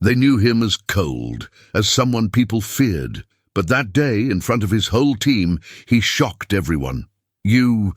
They knew him as cold, as someone people feared. But that day, in front of his whole team, he shocked everyone. You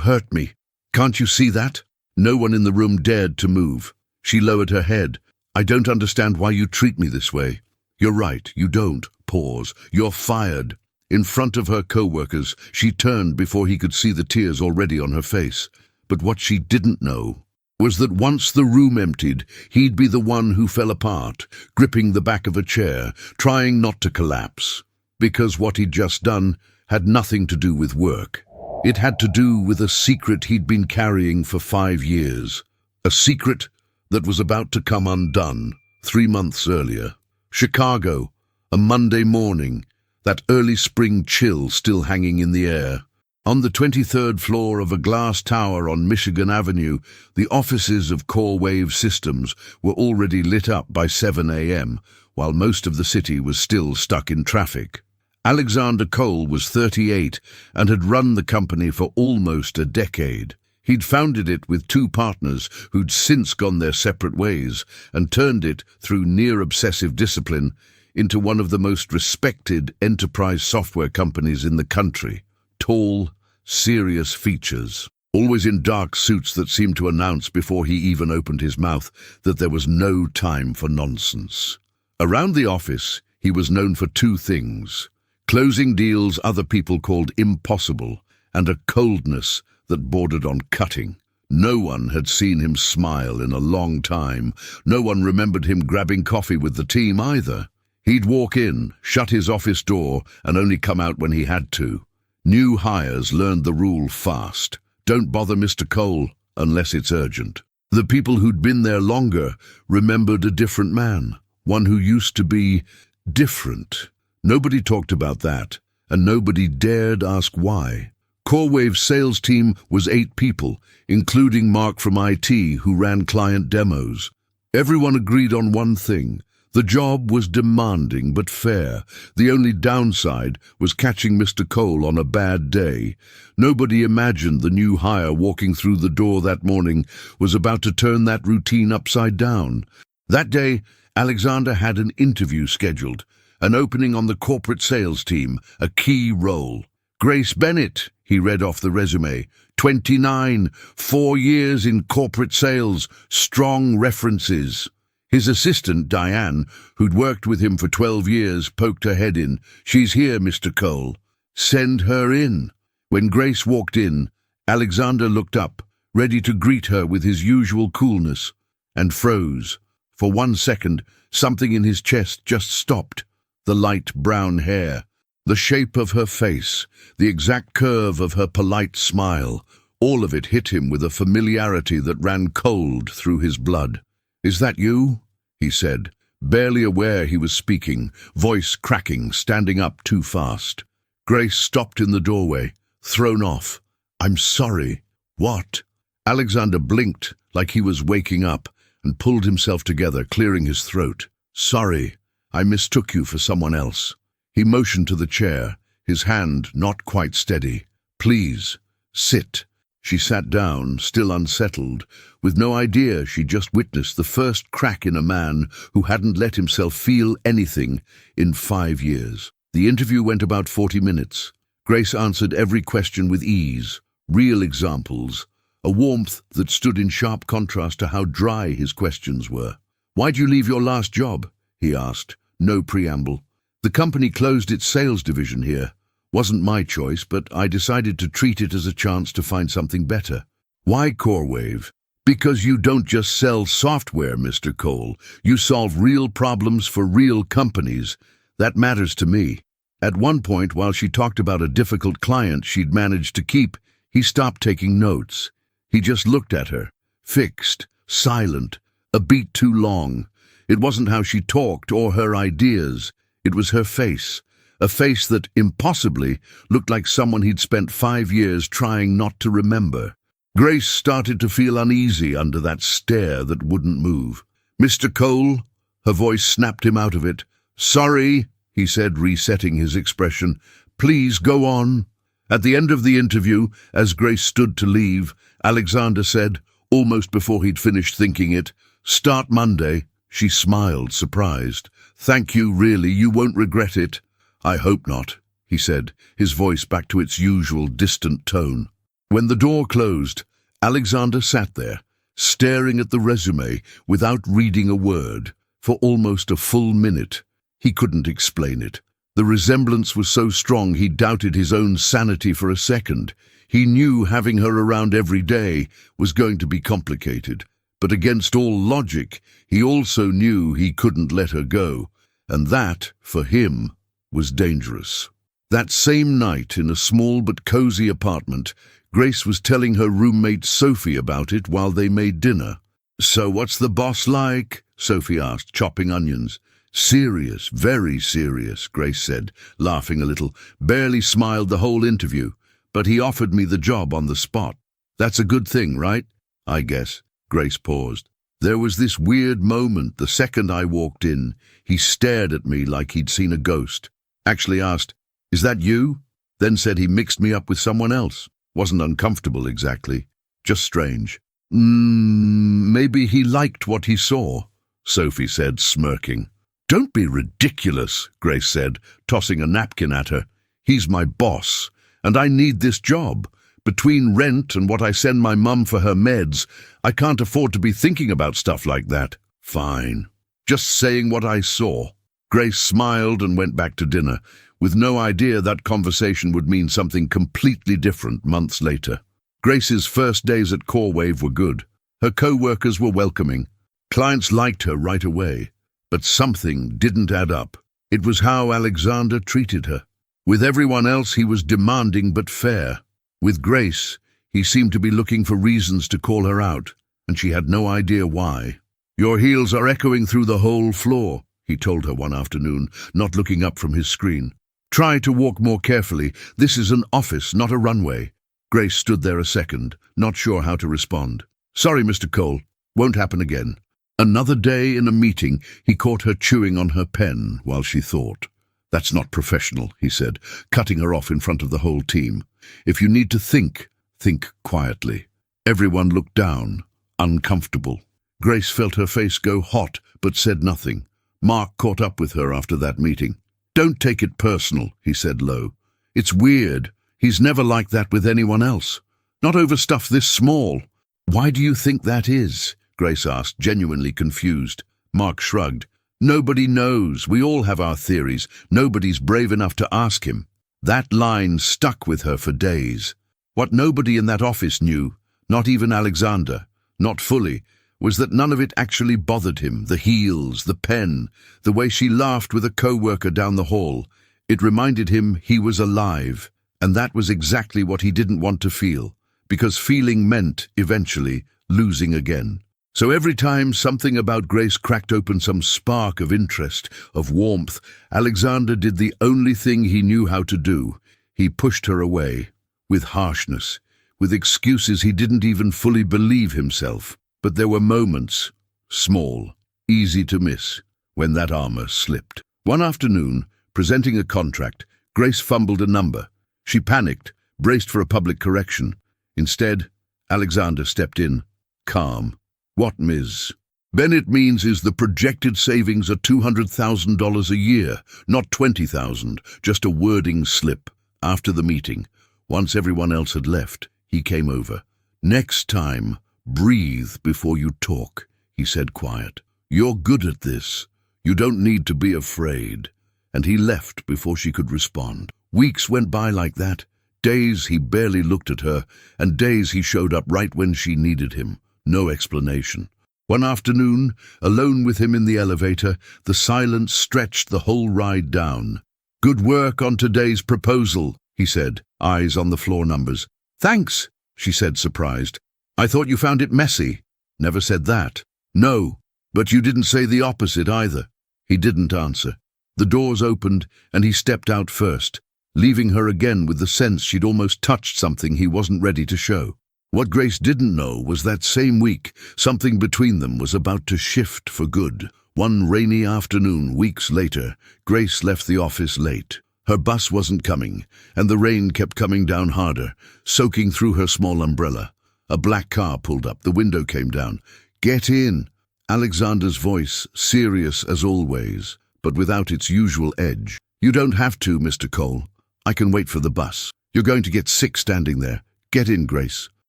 hurt me. Can't you see that? No one in the room dared to move. She lowered her head. I don't understand why you treat me this way. You're right, you don't. Pause. You're fired. In front of her co-workers, she turned before he could see the tears already on her face. But what she didn't know was that once the room emptied, he'd be the one who fell apart, gripping the back of a chair, trying not to collapse. Because what he'd just done had nothing to do with work. It had to do with a secret he'd been carrying for 5 years. A secret that was about to come undone 3 months earlier. Chicago, a Monday morning, that early spring chill still hanging in the air. On the 23rd floor of a glass tower on Michigan Avenue, the offices of CoreWave Systems were already lit up by 7 a.m., while most of the city was still stuck in traffic. Alexander Cole was 38 and had run the company for almost a decade. He'd founded it with 2 partners who'd since gone their separate ways and turned it, through near-obsessive discipline, into one of the most respected enterprise software companies in the country. Tall, serious features, always in dark suits that seemed to announce before he even opened his mouth that there was no time for nonsense. Around the office, he was known for 2 things: closing deals other people called impossible, and a coldness that bordered on cutting. No one had seen him smile in a long time. No one remembered him grabbing coffee with the team either. He'd walk in, shut his office door, and only come out when he had to. New hires learned the rule fast. Don't bother Mr. Cole unless it's urgent. The people who'd been there longer remembered a different man, one who used to be different. Nobody talked about that, and nobody dared ask why. CoreWave's sales team was 8 people, including Mark from IT, who ran client demos. Everyone agreed on one thing: the job was demanding but fair. The only downside was catching Mr. Cole on a bad day. Nobody imagined the new hire walking through the door that morning was about to turn that routine upside down. That day, Alexander had an interview scheduled, an opening on the corporate sales team, a key role. Grace Bennett, he read off the resume, 29, 4 years in corporate sales, strong references. His assistant, Diane, who'd worked with him for 12 years, poked her head in. She's here, Mr. Cole. Send her in. When Grace walked in, Alexander looked up, ready to greet her with his usual coolness, and froze. For 1 second, something in his chest just stopped. The light brown hair, the shape of her face, the exact curve of her polite smile, all of it hit him with a familiarity that ran cold through his blood. Is that you? He said, barely aware he was speaking, voice cracking, standing up too fast. Grace stopped in the doorway, thrown off. I'm sorry. What? Alexander blinked like he was waking up and pulled himself together, clearing his throat. Sorry, I mistook you for someone else. He motioned to the chair, his hand not quite steady. Please, sit. She sat down, still unsettled, with no idea she'd just witnessed the first crack in a man who hadn't let himself feel anything in 5 years. The interview went about 40 minutes. Grace answered every question with ease, real examples, a warmth that stood in sharp contrast to how dry his questions were. Why'd you leave your last job? He asked, no preamble. The company closed its sales division here. Wasn't my choice, but I decided to treat it as a chance to find something better. Why CoreWave? Because you don't just sell software, Mr. Cole. You solve real problems for real companies. That matters to me. At one point, while she talked about a difficult client she'd managed to keep, he stopped taking notes. He just looked at her, fixed, silent, a beat too long. It wasn't how she talked or her ideas. It was her face. A face that, impossibly, looked like someone he'd spent 5 years trying not to remember. Grace started to feel uneasy under that stare that wouldn't move. Mr. Cole? Her voice snapped him out of it. Sorry, he said, resetting his expression. Please go on. At the end of the interview, as Grace stood to leave, Alexander said, almost before he'd finished thinking it, Start Monday. She smiled, surprised. "Thank you, really, you won't regret it." "I hope not," he said, his voice back to its usual distant tone. When the door closed, Alexander sat there, staring at the resume without reading a word, for almost a full minute. He couldn't explain it. The resemblance was so strong he doubted his own sanity for a second. He knew having her around every day was going to be complicated, but against all logic, he also knew he couldn't let her go, and that, for him, was dangerous. That same night, in a small but cozy apartment, Grace was telling her roommate Sophie about it while they made dinner. "So what's the boss like?" Sophie asked, chopping onions. "Serious, very serious," Grace said, laughing a little. "Barely smiled the whole interview, but he offered me the job on the spot. That's a good thing, right?" "I guess." Grace paused. "There was this weird moment the second I walked in. He stared at me like he'd seen a ghost. Actually asked, 'Is that you?' Then said he mixed me up with someone else. Wasn't uncomfortable exactly, just strange." Maybe he liked what he saw," Sophie said, smirking. "Don't be ridiculous," Grace said, tossing a napkin at her. "He's my boss, and I need this job. Between rent and what I send my mum for her meds, I can't afford to be thinking about stuff like that." "Fine. Just saying what I saw." Grace smiled and went back to dinner, with no idea that conversation would mean something completely different months later. Grace's first days at CoreWave were good. Her co-workers were welcoming. Clients liked her right away. But something didn't add up. It was how Alexander treated her. With everyone else, he was demanding but fair. With Grace, he seemed to be looking for reasons to call her out, and she had no idea why. "Your heels are echoing through the whole floor," he told her one afternoon, not looking up from his screen. "Try to walk more carefully. This is an office, not a runway." Grace stood there a second, not sure how to respond. "Sorry, Mr. Cole. Won't happen again." Another day in a meeting, he caught her chewing on her pen while she thought. "That's not professional," he said, cutting her off in front of the whole team. "If you need to think, think quietly." Everyone looked down, uncomfortable. Grace felt her face go hot, but said nothing. Mark caught up with her after that meeting. "Don't take it personal," he said low. "It's weird. He's never like that with anyone else. Not over stuff this small." "Why do you think that is?" Grace asked, genuinely confused. Mark shrugged. "Nobody knows. We all have our theories. Nobody's brave enough to ask him." That line stuck with her for days. What nobody in that office knew, not even Alexander, not fully, was that none of it actually bothered him. The heels, the pen, the way she laughed with a co-worker down the hall. It reminded him he was alive, and that was exactly what he didn't want to feel, because feeling meant, eventually, losing again. So every time something about Grace cracked open some spark of interest, of warmth, Alexander did the only thing he knew how to do. He pushed her away, with harshness, with excuses he didn't even fully believe himself. But there were moments, small, easy to miss, when that armor slipped. One afternoon, presenting a contract, Grace fumbled a number. She panicked, braced for a public correction. Instead, Alexander stepped in, calm. "What, Ms. Bennett means is the projected savings are $200,000 a year, not $20,000, just a wording slip." After the meeting, once everyone else had left, he came over. "Next time, breathe before you talk," he said quiet. "You're good at this. You don't need to be afraid." And he left before she could respond. Weeks went by like that. Days he barely looked at her, and days he showed up right when she needed him. No explanation. One afternoon, alone with him in the elevator, the silence stretched the whole ride down. "Good work on today's proposal," he said, eyes on the floor numbers. "Thanks," she said, surprised. "I thought you found it messy." "Never said that." "No, but you didn't say the opposite either." He didn't answer. The doors opened, and he stepped out first, leaving her again with the sense she'd almost touched something he wasn't ready to show. What Grace didn't know was that same week, something between them was about to shift for good. One rainy afternoon, weeks later, Grace left the office late. Her bus wasn't coming, and the rain kept coming down harder, soaking through her small umbrella. A black car pulled up, the window came down. "Get in." Alexander's voice, serious as always, but without its usual edge. "You don't have to, Mr. Cole. I can wait for the bus. You're going to get sick standing there. Get in, Grace."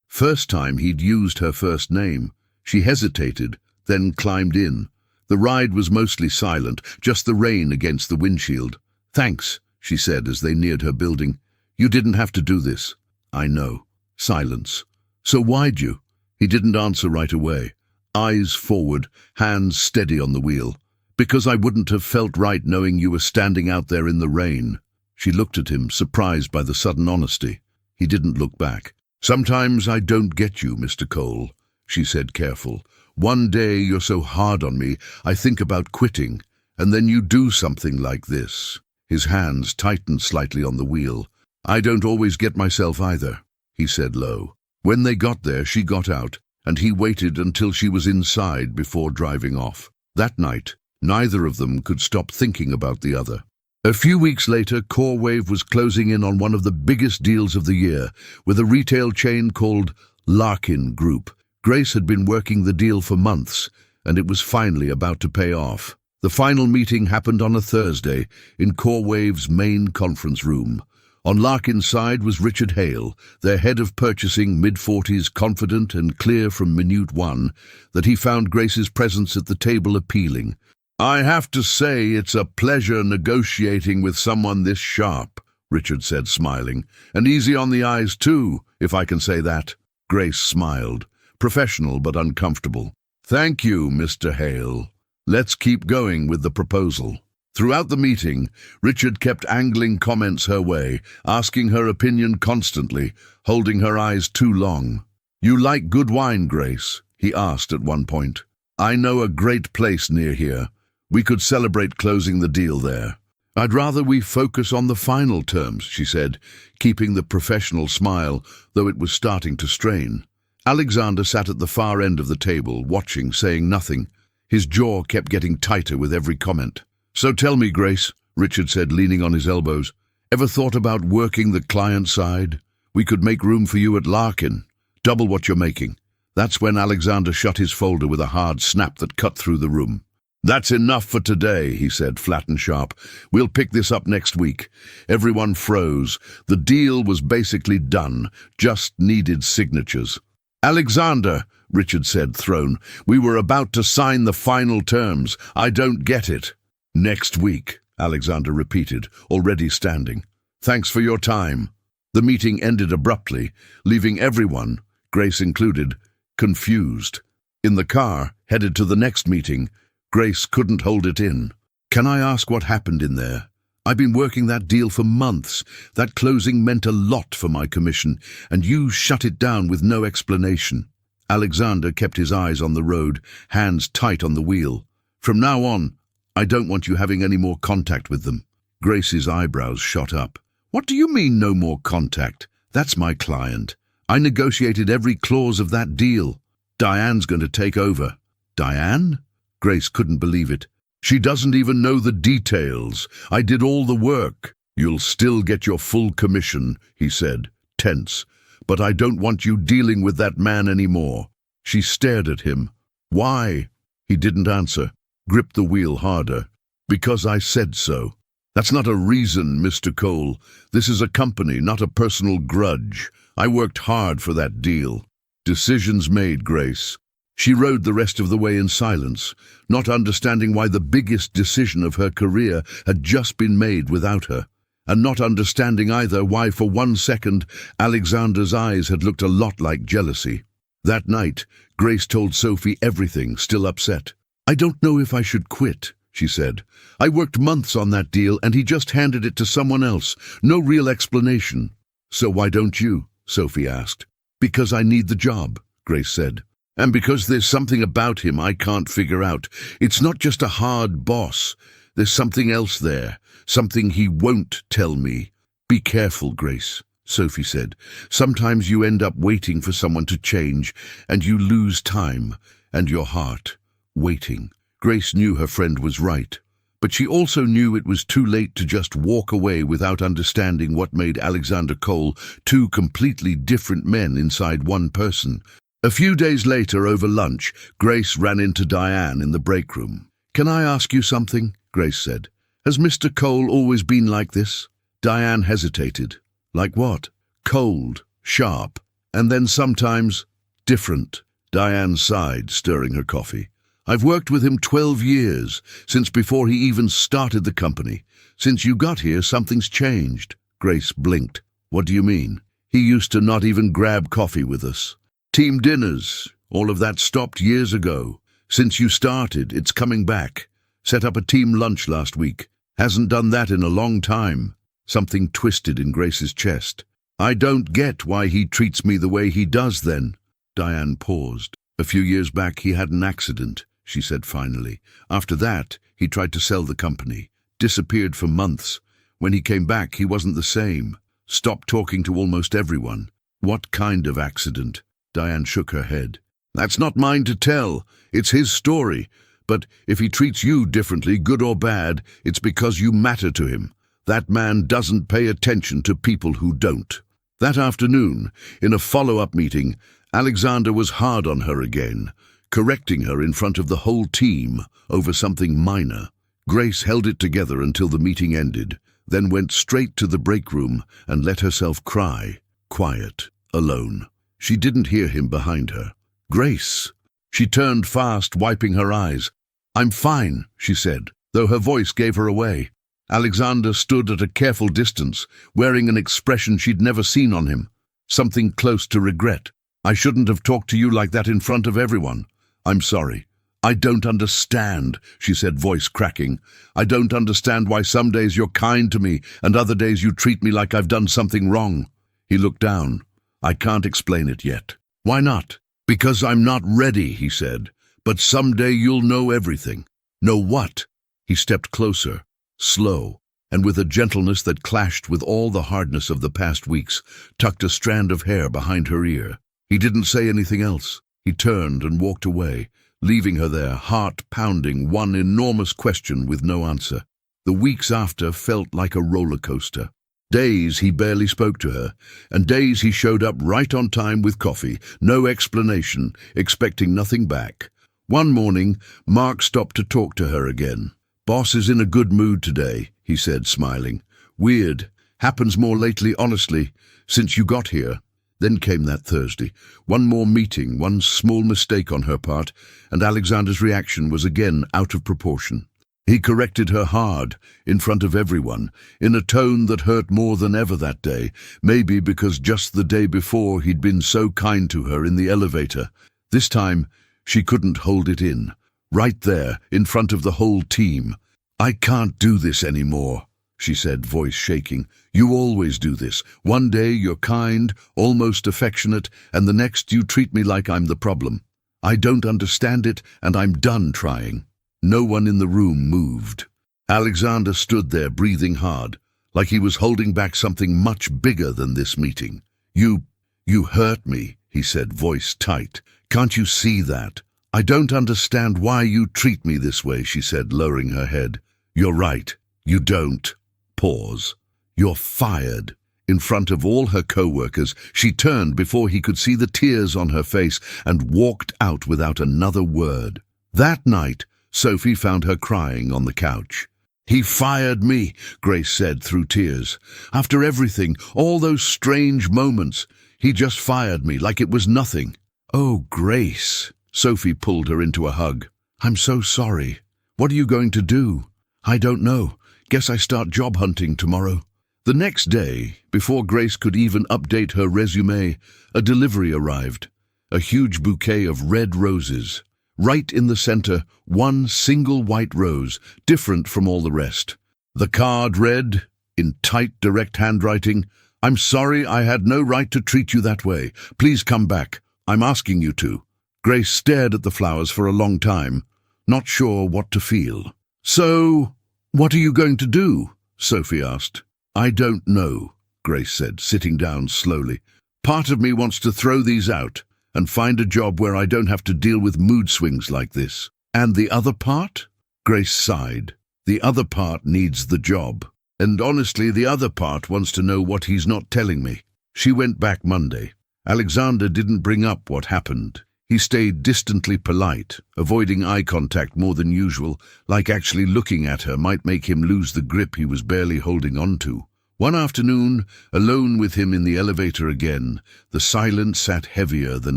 First time he'd used her first name. She hesitated, then climbed in. The ride was mostly silent, just the rain against the windshield. "Thanks," she said as they neared her building. "You didn't have to do this." "I know." Silence. "So why'd you?" He didn't answer right away. Eyes forward, hands steady on the wheel. "Because I wouldn't have felt right knowing you were standing out there in the rain." She looked at him, surprised by the sudden honesty. He didn't look back. "Sometimes I don't get you, Mr. Cole," she said, careful. "One day you're so hard on me, I think about quitting, and then you do something like this." His hands tightened slightly on the wheel. "I don't always get myself either," he said low. When they got there, she got out, and he waited until she was inside before driving off. That night, neither of them could stop thinking about the other. A few weeks later, CoreWave was closing in on one of the biggest deals of the year with a retail chain called Larkin Group. Grace had been working the deal for months, and it was finally about to pay off. The final meeting happened on a Thursday in CoreWave's main conference room. On Larkin's side was Richard Hale, their head of purchasing, mid-40s, confident and clear from minute one that he found Grace's presence at the table appealing. "I have to say it's a pleasure negotiating with someone this sharp," Richard said, smiling. "And easy on the eyes, too, if I can say that." Grace smiled, professional but uncomfortable. "Thank you, Mr. Hale. Let's keep going with the proposal." Throughout the meeting, Richard kept angling comments her way, asking her opinion constantly, holding her eyes too long. "You like good wine, Grace?" he asked at one point. "I know a great place near here. We could celebrate closing the deal there." "I'd rather we focus on the final terms," she said, keeping the professional smile, though it was starting to strain. Alexander sat at the far end of the table, watching, saying nothing. His jaw kept getting tighter with every comment. "So tell me, Grace," Richard said, leaning on his elbows, "ever thought about working the client side? We could make room for you at Larkin. Double what you're making." That's when Alexander shut his folder with a hard snap that cut through the room. "That's enough for today," he said, flat and sharp. "We'll pick this up next week." Everyone froze. The deal was basically done, just needed signatures. "Alexander," Richard said, thrown, "we were about to sign the final terms. I don't get it." "Next week," Alexander repeated, already standing. "Thanks for your time." The meeting ended abruptly, leaving everyone, Grace included, confused. In the car, headed to the next meeting, Grace couldn't hold it in. "Can I ask what happened in there? I've been working that deal for months. That closing meant a lot for my commission, and you shut it down with no explanation." Alexander kept his eyes on the road, hands tight on the wheel. "From now on, I don't want you having any more contact with them." Grace's eyebrows shot up. "What do you mean, no more contact? That's my client. I negotiated every clause of that deal. Diane's going to take over." "Diane?" Grace couldn't believe it. "She doesn't even know the details. I did all the work." "You'll still get your full commission," he said, tense. "But I don't want you dealing with that man anymore." She stared at him. "Why?" He didn't answer. Gripped the wheel harder. "Because I said so." "That's not a reason, Mr. Cole. This is a company, not a personal grudge. I worked hard for that deal." "Decisions made, Grace." She rode the rest of the way in silence, not understanding why the biggest decision of her career had just been made without her, and not understanding either why for 1 second Alexander's eyes had looked a lot like jealousy. That night, Grace told Sophie everything, still upset. "I don't know if I should quit," she said. "I worked months on that deal and he just handed it to someone else. No real explanation." "So why don't you?" Sophie asked. "Because I need the job," Grace said. "And because there's something about him I can't figure out. It's not just a hard boss. There's something else there, something he won't tell me." "Be careful, Grace," Sophie said. "Sometimes you end up waiting for someone to change, and you lose time, and your heart, waiting." Grace knew her friend was right, but she also knew it was too late to just walk away without understanding what made Alexander Cole two completely different men inside one person. A few days later, over lunch, Grace ran into Diane in the break room. "Can I ask you something?" Grace said. "Has Mr. Cole always been like this?" Diane hesitated. "Like what?" "Cold, sharp, and then sometimes different." Diane sighed, stirring her coffee. "I've worked with him 12 years, since before he even started the company. Since you got here, something's changed." Grace blinked. "What do you mean?" "He used to not even grab coffee with us. Team dinners, all of that stopped years ago. Since you started, it's coming back. Set up a team lunch last week. Hasn't done that in a long time." Something twisted in Grace's chest. "I don't get why he treats me the way he does then." Diane paused. "A few years back he had an accident," she said finally. "After that, he tried to sell the company. Disappeared for months. When he came back, he wasn't the same. Stopped talking to almost everyone." "What kind of accident?" Diane shook her head. "That's not mine to tell. It's his story. But if he treats you differently, good or bad, it's because you matter to him. That man doesn't pay attention to people who don't." That afternoon, in a follow-up meeting, Alexander was hard on her again, correcting her in front of the whole team over something minor. Grace held it together until the meeting ended, then went straight to the break room and let herself cry, quiet, alone. She didn't hear him behind her. "Grace!" She turned fast, wiping her eyes. "I'm fine," she said, though her voice gave her away. Alexander stood at a careful distance, wearing an expression she'd never seen on him, something close to regret. "I shouldn't have talked to you like that in front of everyone. I'm sorry." "I don't understand," she said, voice cracking. "I don't understand why some days you're kind to me and other days you treat me like I've done something wrong." He looked down. "I can't explain it yet." "Why not?" "Because I'm not ready," he said. "But someday you'll know everything." "Know what?" He stepped closer, slow, and with a gentleness that clashed with all the hardness of the past weeks, tucked a strand of hair behind her ear. He didn't say anything else. He turned and walked away, leaving her there, heart pounding, one enormous question with no answer. The weeks after felt like a roller coaster. Days he barely spoke to her, and days he showed up right on time with coffee, no explanation, expecting nothing back. One morning, Mark stopped to talk to her again. "Boss is in a good mood today," he said, smiling. "Weird. Happens more lately, honestly, since you got here." Then came that Thursday. One more meeting, one small mistake on her part, and Alexander's reaction was again out of proportion. He corrected her hard, in front of everyone, in a tone that hurt more than ever that day, maybe because just the day before he'd been so kind to her in the elevator. This time, she couldn't hold it in. Right there, in front of the whole team. "I can't do this anymore," she said, voice shaking. "You always do this. One day you're kind, almost affectionate, and the next you treat me like I'm the problem. I don't understand it, and I'm done trying." No one in the room moved. Alexander stood there, breathing hard, like he was holding back something much bigger than this meeting. You hurt me," he said, voice tight. "Can't you see that?" "I don't understand why you treat me this way," she said, lowering her head. "You're right. You don't." Pause. "You're fired." In front of all her co-workers, she turned before he could see the tears on her face and walked out without another word. That night, Sophie found her crying on the couch. "He fired me," Grace said through tears. "After everything, all those strange moments, he just fired me like it was nothing." "Oh, Grace." Sophie pulled her into a hug. "I'm so sorry. What are you going to do?" "I don't know. Guess I start job hunting tomorrow." The next day, before Grace could even update her resume, a delivery arrived. A huge bouquet of red roses. Right in the center, one single white rose, different from all the rest. The card read, in tight, direct handwriting, "I'm sorry I had no right to treat you that way. Please come back. I'm asking you to." Grace stared at the flowers for a long time, not sure what to feel. "So, what are you going to do?" Sophie asked. "I don't know," Grace said, sitting down slowly. "Part of me wants to throw these out and find a job where I don't have to deal with mood swings like this. And the other part?" Grace sighed. "The other part needs the job. And honestly, the other part wants to know what he's not telling me." She went back Monday. Alexander didn't bring up what happened. He stayed distantly polite, avoiding eye contact more than usual, like actually looking at her might make him lose the grip he was barely holding on to. One afternoon, alone with him in the elevator again, the silence sat heavier than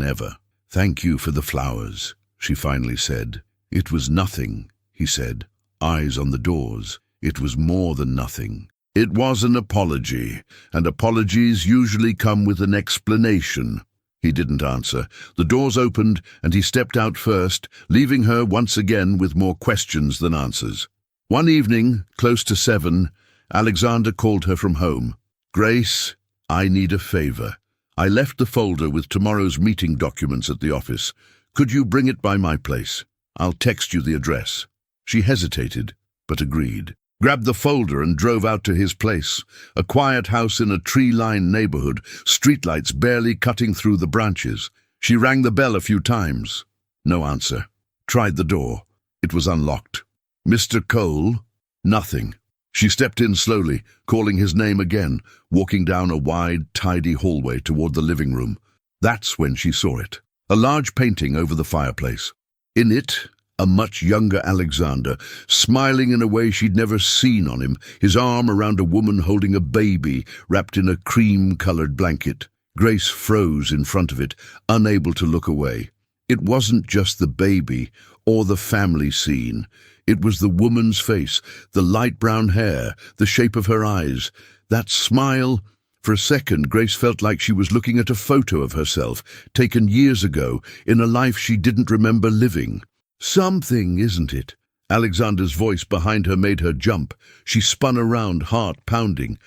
ever. "Thank you for the flowers," she finally said. "It was nothing," he said, eyes on the doors. It was more than nothing. It was an apology, and apologies usually come with an explanation. He didn't answer. The doors opened, and he stepped out first, leaving her once again with more questions than answers. One evening, close to 7, Alexander called her from home. "Grace, I need a favor. I left the folder with tomorrow's meeting documents at the office. Could you bring it by my place? I'll text you the address." She hesitated, but agreed. Grabbed the folder and drove out to his place, a quiet house in a tree-lined neighborhood, streetlights barely cutting through the branches. She rang the bell a few times. No answer. Tried the door. It was unlocked. "Mr. Cole?" Nothing. She stepped in slowly, calling his name again, walking down a wide, tidy hallway toward the living room. That's when she saw it. A large painting over the fireplace. In it, a much younger Alexander, smiling in a way she'd never seen on him, his arm around a woman holding a baby wrapped in a cream-colored blanket. Grace froze in front of it, unable to look away. It wasn't just the baby or the family scene. It was the woman's face, the light brown hair, the shape of her eyes, that smile. For a second, Grace felt like she was looking at a photo of herself, taken years ago, in a life she didn't remember living. "Something, isn't it?" Alexander's voice behind her made her jump. She spun around, heart pounding.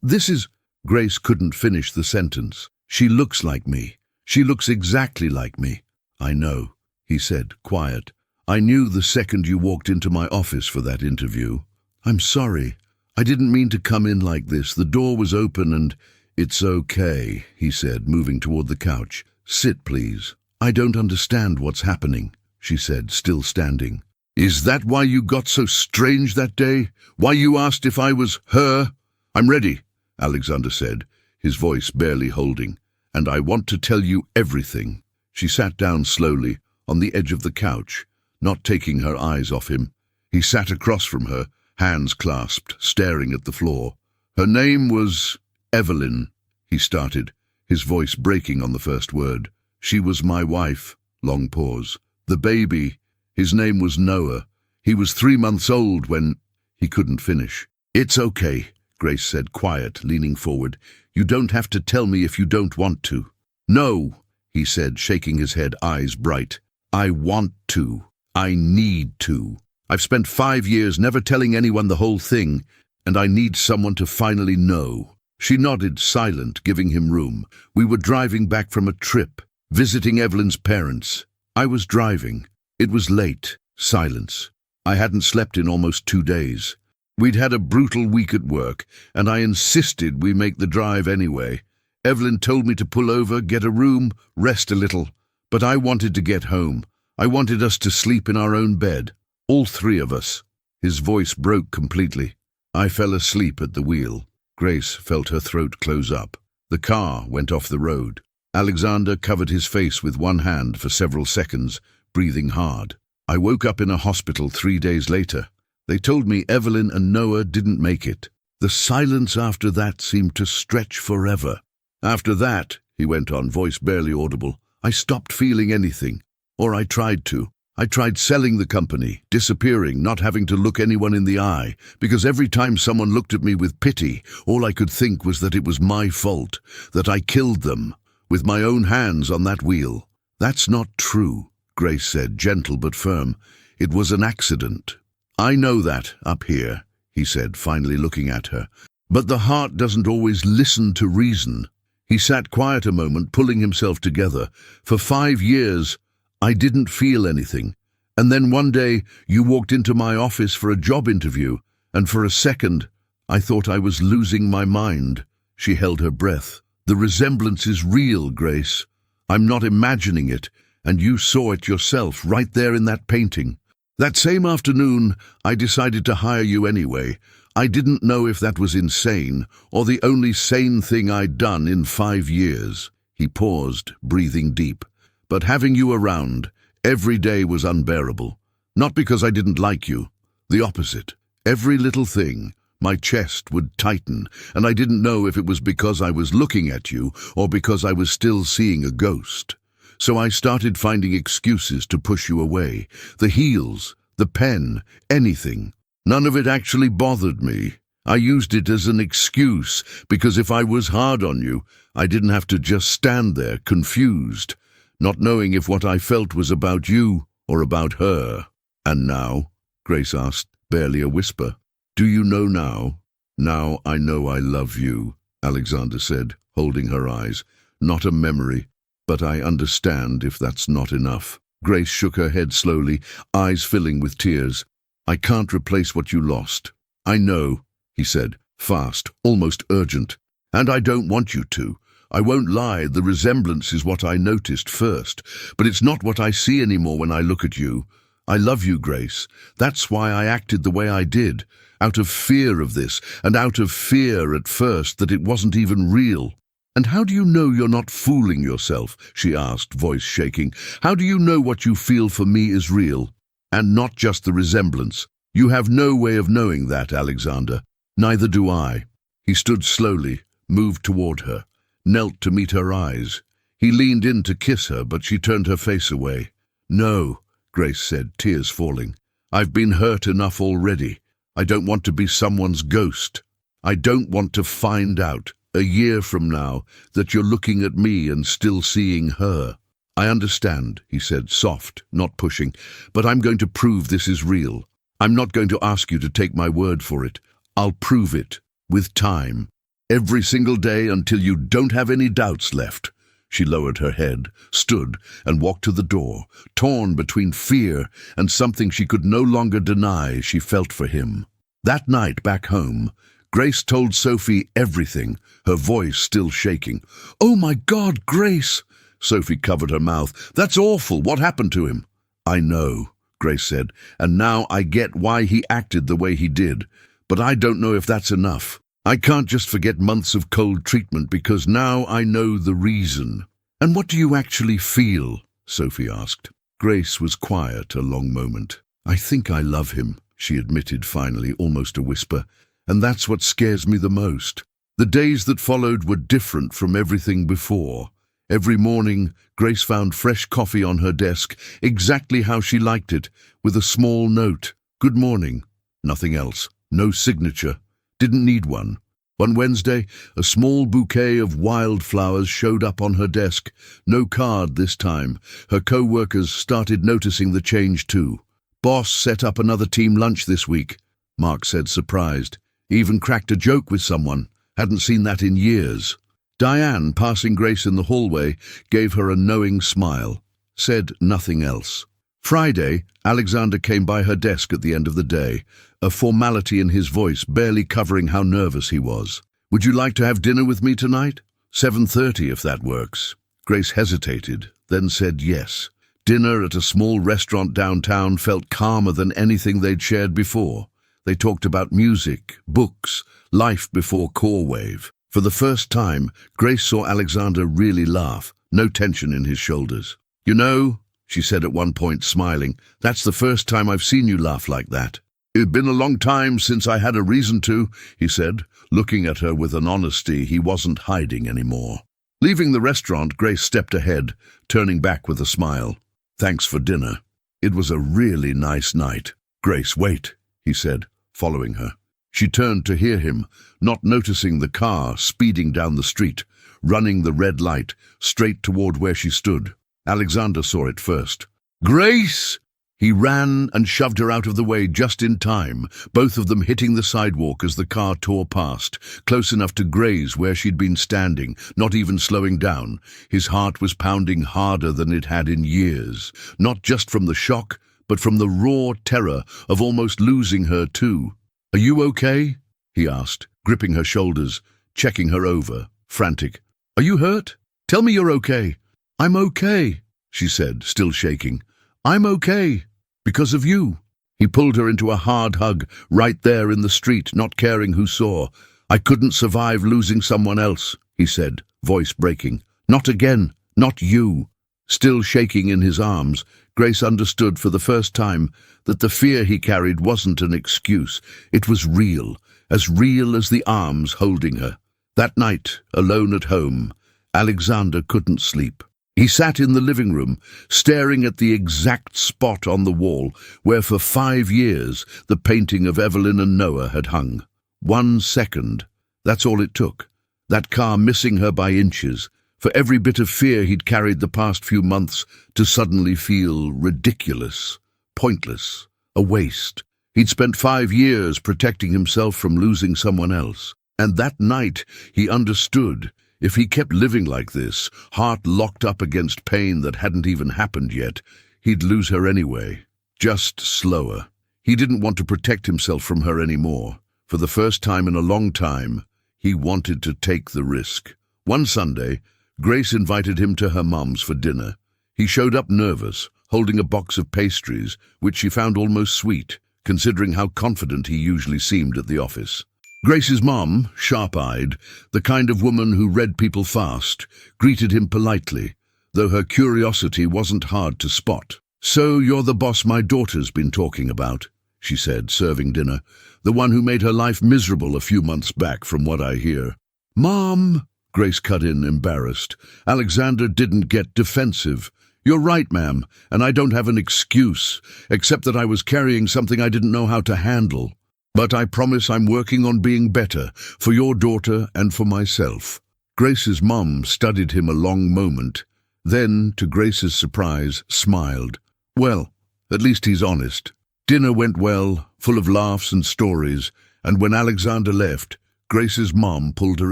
This is... Grace couldn't finish the sentence. "She looks like me. She looks exactly like me." "I know," he said, quiet. "I knew the second you walked into my office for that interview. I'm sorry. I didn't mean to come in like this. The door was open and..." "It's okay," he said, moving toward the couch. "Sit, please." "I don't understand what's happening," she said, still standing. "Is that why you got so strange that day? Why you asked if I was her?" "I'm ready," Alexander said, his voice barely holding. "And I want to tell you everything." She sat down slowly, on the edge of the couch, not taking her eyes off him. He sat across from her, hands clasped, staring at the floor. "Her name was Evelyn," he started, his voice breaking on the first word. "She was my wife." Long pause. "The baby, his name was Noah. He was 3 months old when..." He couldn't finish. "It's okay," Grace said, quiet, leaning forward. "You don't have to tell me if you don't want to." "No," he said, shaking his head, eyes bright. "I want to. I need to. I've spent 5 years never telling anyone the whole thing, and I need someone to finally know." She nodded, silent, giving him room. "We were driving back from a trip, visiting Evelyn's parents. I was driving. It was late. Silence. I hadn't slept in almost 2 days. We'd had a brutal week at work, and I insisted we make the drive anyway. Evelyn told me to pull over, get a room, rest a little. But I wanted to get home. I wanted us to sleep in our own bed. All 3 of us." His voice broke completely. "I fell asleep at the wheel." Grace felt her throat close up. The car went off the road. Alexander covered his face with one hand for several seconds, breathing hard. "I woke up in a hospital 3 days later. They told me Evelyn and Noah didn't make it. The silence after that seemed to stretch forever. After that," he went on, voice barely audible, "I stopped feeling anything. Or I tried to. I tried selling the company, disappearing, not having to look anyone in the eye, because every time someone looked at me with pity, all I could think was that it was my fault, that I killed them, with my own hands on that wheel." "That's not true," Grace said, gentle but firm. "It was an accident." "I know that, up here," he said, finally looking at her. "But the heart doesn't always listen to reason." He sat quiet a moment, pulling himself together. "For 5 years, I didn't feel anything. And then one day, you walked into my office for a job interview, and for a second, I thought I was losing my mind." She held her breath. "The resemblance is real, Grace. I'm not imagining it, and you saw it yourself right there in that painting. That same afternoon, I decided to hire you anyway. I didn't know if that was insane, or the only sane thing I'd done in 5 years." He paused, breathing deep. "But having you around, every day was unbearable. Not because I didn't like you. The opposite. Every little thing, my chest would tighten, and I didn't know if it was because I was looking at you or because I was still seeing a ghost. So I started finding excuses to push you away. The heels, the pen, anything. None of it actually bothered me. I used it as an excuse, because if I was hard on you, I didn't have to just stand there, confused, not knowing if what I felt was about you or about her." "And now?" Grace asked, barely a whisper. "Do you know now?" "Now I know I love you," Alexander said, holding her eyes. "Not a memory, but I understand if that's not enough." Grace shook her head slowly, eyes filling with tears. "I can't replace what you lost." "I know," he said, fast, almost urgent. "And I don't want you to. I won't lie, the resemblance is what I noticed first, but it's not what I see anymore when I look at you. I love you, Grace. That's why I acted the way I did, out of fear of this, and out of fear at first that it wasn't even real." "And how do you know you're not fooling yourself?" she asked, voice shaking. "How do you know what you feel for me is real, and not just the resemblance? You have no way of knowing that, Alexander. Neither do I." He stood slowly, moved toward her, knelt to meet her eyes. He leaned in to kiss her, but she turned her face away. "No," Grace said, tears falling. "I've been hurt enough already. I don't want to be someone's ghost. I don't want to find out, a year from now, that you're looking at me and still seeing her." "I understand," he said, soft, not pushing, "but I'm going to prove this is real. I'm not going to ask you to take my word for it. I'll prove it, with time. Every single day until you don't have any doubts left." She lowered her head, stood, and walked to the door, torn between fear and something she could no longer deny she felt for him. That night back home, Grace told Sophie everything, her voice still shaking. "Oh my God, Grace!" Sophie covered her mouth. "That's awful. What happened to him?" "I know," Grace said, "and now I get why he acted the way he did. But I don't know if that's enough. I can't just forget months of cold treatment because now I know the reason." "And what do you actually feel?" Sophie asked. Grace was quiet a long moment. "I think I love him," she admitted finally, almost a whisper, "and that's what scares me the most." The days that followed were different from everything before. Every morning, Grace found fresh coffee on her desk, exactly how she liked it, with a small note. "Good morning." Nothing else. No signature. Didn't need one. One Wednesday, a small bouquet of wildflowers showed up on her desk. No card this time. Her co-workers started noticing the change too. "Boss set up another team lunch this week," Mark said, surprised. Even cracked a joke with someone. Hadn't seen that in years. Diane, passing Grace in the hallway, gave her a knowing smile. Said nothing else. Friday, Alexander came by her desk at the end of the day, a formality in his voice barely covering how nervous he was. "Would you like to have dinner with me tonight? 7:30 if that works." Grace hesitated, then said yes. Dinner at a small restaurant downtown felt calmer than anything they'd shared before. They talked about music, books, life before Corewave. For the first time, Grace saw Alexander really laugh, no tension in his shoulders. "You know," she said at one point, smiling, "that's the first time I've seen you laugh like that." "It'd been a long time since I had a reason to," he said, looking at her with an honesty he wasn't hiding anymore. Leaving the restaurant, Grace stepped ahead, turning back with a smile. "Thanks for dinner. It was a really nice night." "Grace, wait," he said, following her. She turned to hear him, not noticing the car speeding down the street, running the red light, straight toward where she stood. Alexander saw it first. "Grace!" He ran and shoved her out of the way just in time, both of them hitting the sidewalk as the car tore past, close enough to graze where she'd been standing, not even slowing down. His heart was pounding harder than it had in years, not just from the shock, but from the raw terror of almost losing her too. "Are you okay?" he asked, gripping her shoulders, checking her over, frantic. "Are you hurt? Tell me you're okay." "I'm okay," she said, still shaking. "I'm okay. Because of you." He pulled her into a hard hug, right there in the street, not caring who saw. "I couldn't survive losing someone else," he said, voice breaking. Not again, not you. Still shaking in his arms, Grace understood for the first time that the fear he carried wasn't an excuse. It was real as the arms holding her. That night, alone at home, Alexander couldn't sleep. He sat in the living room, staring at the exact spot on the wall where for 5 years the painting of Evelyn and Noah had hung. 1 second, that's all it took. That car missing her by inches, for every bit of fear he'd carried the past few months to suddenly feel ridiculous, pointless, a waste. He'd spent 5 years protecting himself from losing someone else. And that night he understood. If he kept living like this, heart locked up against pain that hadn't even happened yet, he'd lose her anyway, just slower. He didn't want to protect himself from her anymore. For the first time in a long time, he wanted to take the risk. One Sunday, Grace invited him to her mum's for dinner. He showed up nervous, holding a box of pastries, which she found almost sweet, considering how confident he usually seemed at the office. Grace's mom, sharp-eyed, the kind of woman who read people fast, greeted him politely, though her curiosity wasn't hard to spot. "So you're the boss my daughter's been talking about," she said, serving dinner. "The one who made her life miserable a few months back, from what I hear." "Mom," Grace cut in, embarrassed. Alexander didn't get defensive. "You're right, ma'am, and I don't have an excuse, except that I was carrying something I didn't know how to handle. But I promise I'm working on being better, for your daughter and for myself." Grace's mum studied him a long moment, then, to Grace's surprise, smiled. "Well, at least he's honest." Dinner went well, full of laughs and stories, and when Alexander left, Grace's mum pulled her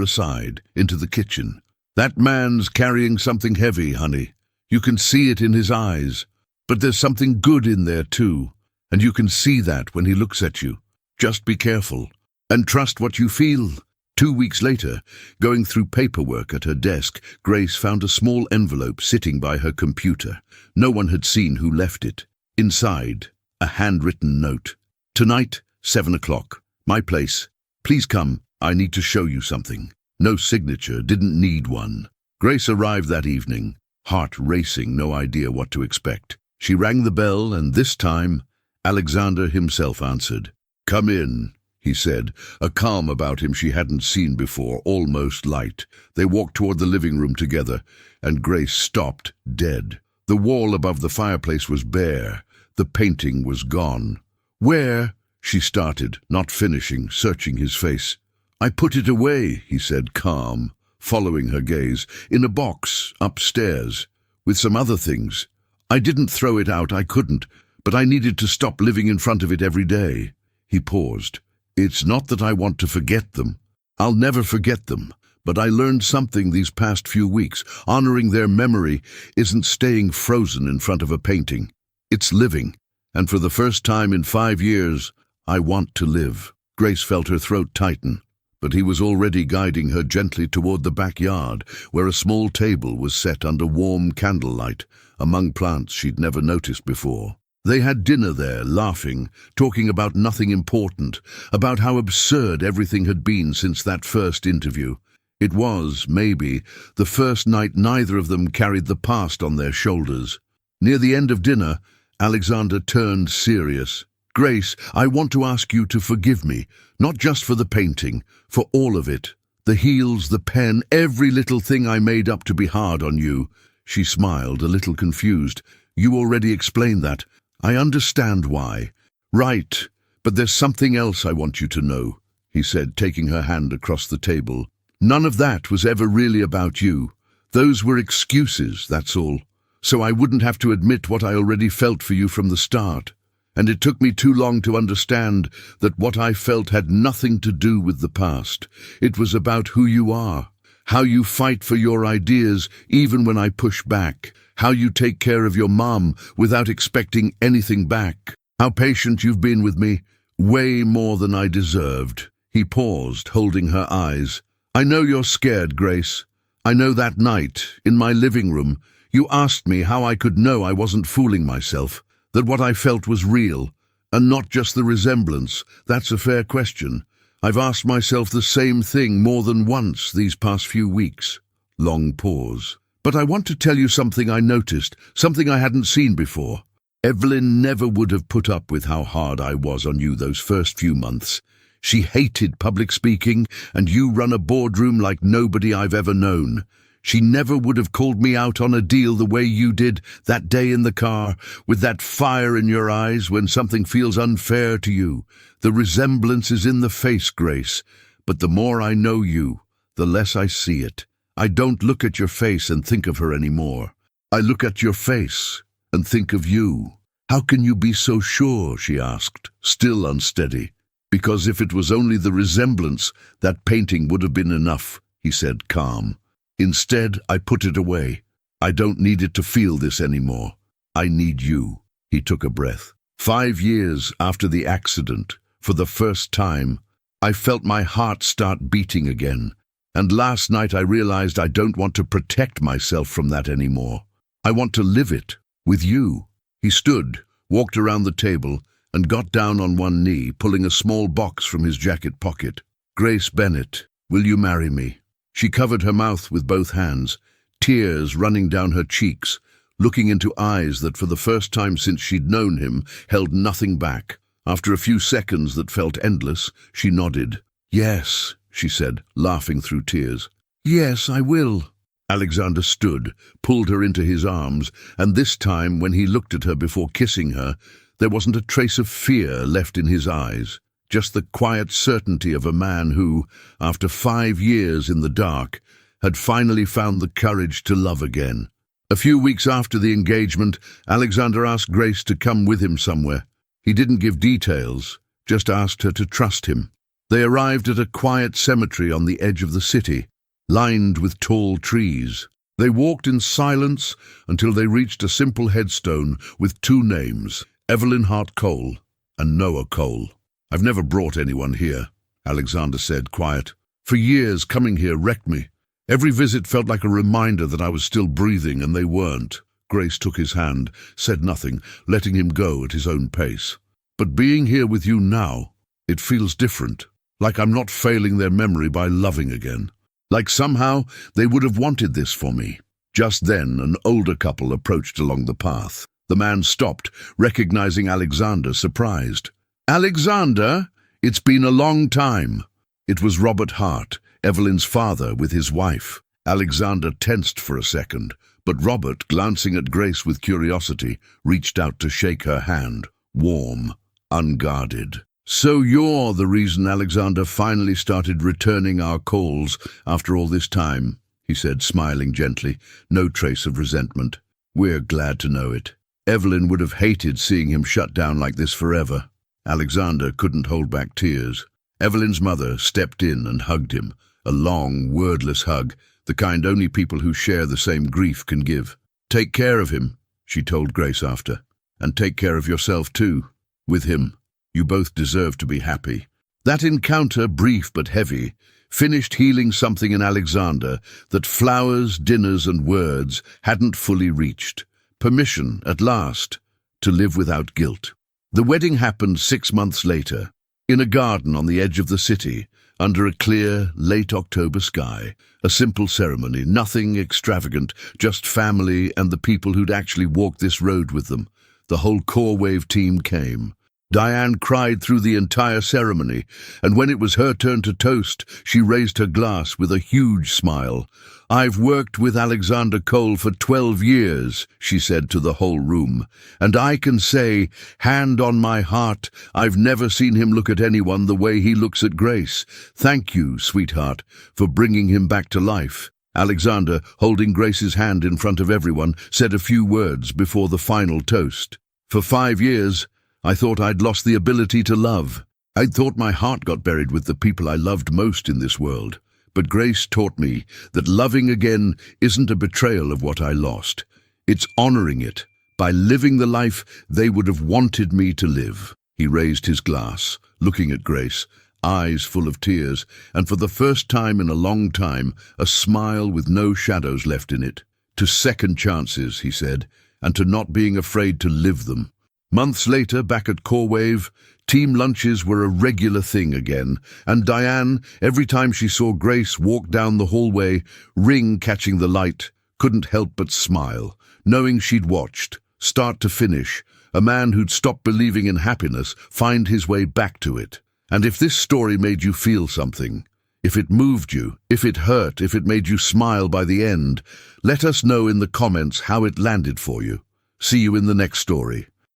aside, into the kitchen. "That man's carrying something heavy, honey. You can see it in his eyes. But there's something good in there too, and you can see that when he looks at you. Just be careful, and trust what you feel." 2 weeks later, going through paperwork at her desk, Grace found a small envelope sitting by her computer. No one had seen who left it. Inside, a handwritten note. "Tonight, 7 o'clock. My place. Please come. I need to show you something." No signature, didn't need one. Grace arrived that evening, heart racing, no idea what to expect. She rang the bell, and this time, Alexander himself answered. "Come in," he said, a calm about him she hadn't seen before, almost light. They walked toward the living room together, and Grace stopped dead. The wall above the fireplace was bare. The painting was gone. "Where?" she started, not finishing, searching his face. "I put it away," he said, calm, following her gaze, "in a box, upstairs, with some other things. I didn't throw it out, I couldn't, but I needed to stop living in front of it every day." He paused. "It's not that I want to forget them. I'll never forget them. But I learned something these past few weeks. Honoring their memory isn't staying frozen in front of a painting. It's living. And for the first time in 5 years, I want to live." Grace felt her throat tighten, but he was already guiding her gently toward the backyard, where a small table was set under warm candlelight, among plants she'd never noticed before. They had dinner there, laughing, talking about nothing important, about how absurd everything had been since that first interview. It was, maybe, the first night neither of them carried the past on their shoulders. Near the end of dinner, Alexander turned serious. "Grace, I want to ask you to forgive me, not just for the painting, for all of it. The heels, the pen, every little thing I made up to be hard on you." She smiled, a little confused. "You already explained that. I understand why." "Right, but there's something else I want you to know," he said, taking her hand across the table. "None of that was ever really about you. Those were excuses, that's all. So I wouldn't have to admit what I already felt for you from the start. And it took me too long to understand that what I felt had nothing to do with the past. It was about who you are, how you fight for your ideas even when I push back, how you take care of your mom without expecting anything back, how patient you've been with me, way more than I deserved." He paused, holding her eyes. "I know you're scared, Grace. I know that night, in my living room, you asked me how I could know I wasn't fooling myself, that what I felt was real, and not just the resemblance. That's a fair question. I've asked myself the same thing more than once these past few weeks." Long pause. But I want to tell you something I noticed, something I hadn't seen before. Evelyn never would have put up with how hard I was on you those first few months. She hated public speaking, and you run a boardroom like nobody I've ever known. She never would have called me out on a deal the way you did that day in the car, with that fire in your eyes when something feels unfair to you. The resemblance is in the face, Grace, but the more I know you, the less I see it. I don't look at your face and think of her anymore. I look at your face and think of you. How can you be so sure? She asked, still unsteady. Because if it was only the resemblance, that painting would have been enough, he said, calm. Instead, I put it away. I don't need it to feel this anymore. I need you. He took a breath. 5 years after the accident, for the first time, I felt my heart start beating again. And last night I realized I don't want to protect myself from that anymore. I want to live it, with you. He stood, walked around the table, and got down on one knee, pulling a small box from his jacket pocket. Grace Bennett, will you marry me? She covered her mouth with both hands, tears running down her cheeks, looking into eyes that for the first time since she'd known him held nothing back. After a few seconds that felt endless, she nodded. Yes, she said, laughing through tears. Yes, I will. Alexander stood, pulled her into his arms, and this time, when he looked at her before kissing her, there wasn't a trace of fear left in his eyes, just the quiet certainty of a man who, after 5 years in the dark, had finally found the courage to love again. A few weeks after the engagement, Alexander asked Grace to come with him somewhere. He didn't give details, just asked her to trust him. They arrived at a quiet cemetery on the edge of the city, lined with tall trees. They walked in silence until they reached a simple headstone with 2 names, Evelyn Hart Cole and Noah Cole. I've never brought anyone here, Alexander said, quiet. For years, coming here wrecked me. Every visit felt like a reminder that I was still breathing, and they weren't. Grace took his hand, said nothing, letting him go at his own pace. But being here with you now, it feels different, like I'm not failing their memory by loving again. Like somehow they would have wanted this for me. Just then, an older couple approached along the path. The man stopped, recognizing Alexander, surprised. Alexander, it's been a long time. It was Robert Hart, Evelyn's father, with his wife. Alexander tensed for a second, but Robert, glancing at Grace with curiosity, reached out to shake her hand, warm, unguarded. So you're the reason Alexander finally started returning our calls after all this time, he said, smiling gently, no trace of resentment. We're glad to know it. Evelyn would have hated seeing him shut down like this forever. Alexander couldn't hold back tears. Evelyn's mother stepped in and hugged him, a long, wordless hug, the kind only people who share the same grief can give. Take care of him, she told Grace after, and take care of yourself too, with him. You both deserve to be happy. That encounter, brief but heavy, finished healing something in Alexander that flowers, dinners, and words hadn't fully reached. Permission, at last, to live without guilt. The wedding happened 6 months later, in a garden on the edge of the city, under a clear, late October sky. A simple ceremony, nothing extravagant, just family and the people who'd actually walked this road with them. The whole Core Wave team came. Diane cried through the entire ceremony, and when it was her turn to toast, she raised her glass with a huge smile. I've worked with Alexander Cole for 12 years, she said to the whole room, and I can say, hand on my heart, I've never seen him look at anyone the way he looks at Grace. Thank you, sweetheart, for bringing him back to life. Alexander, holding Grace's hand in front of everyone, said a few words before the final toast. For 5 years, I thought I'd lost the ability to love. I'd thought my heart got buried with the people I loved most in this world. But Grace taught me that loving again isn't a betrayal of what I lost. It's honoring it by living the life they would have wanted me to live. He raised his glass, looking at Grace, eyes full of tears, and for the first time in a long time, a smile with no shadows left in it. To second chances, he said, and to not being afraid to live them. Months later, back at Core Wave, team lunches were a regular thing again, and Diane, every time she saw Grace walk down the hallway, ring catching the light, couldn't help but smile, knowing she'd watched, start to finish, a man who'd stopped believing in happiness find his way back to it. And if this story made you feel something, if it moved you, if it hurt, if it made you smile by the end, let us know in the comments how it landed for you. See you in the next story.